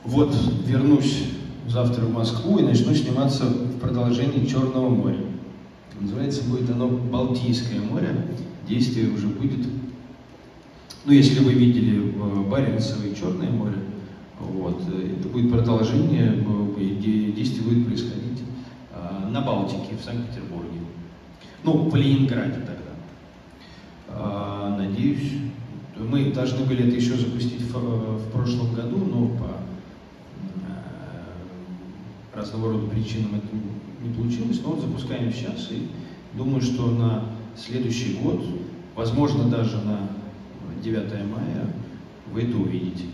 Вот вернусь завтра в Москву и начну сниматься в продолжении Черного моря. Называется будет оно Балтийское море. Действие уже будет, ну, если вы видели Баренцево и Черное море, вот, это будет продолжение, действие будет происходить на Балтике, в Санкт-Петербурге. Ну, в Ленинграде тогда. Надеюсь, мы должны были это еще запустить в прошлом году, но по разного рода причинам это не получилось, но вот запускаем сейчас, и думаю, что на следующий год, возможно, даже на 9 мая вы это увидите.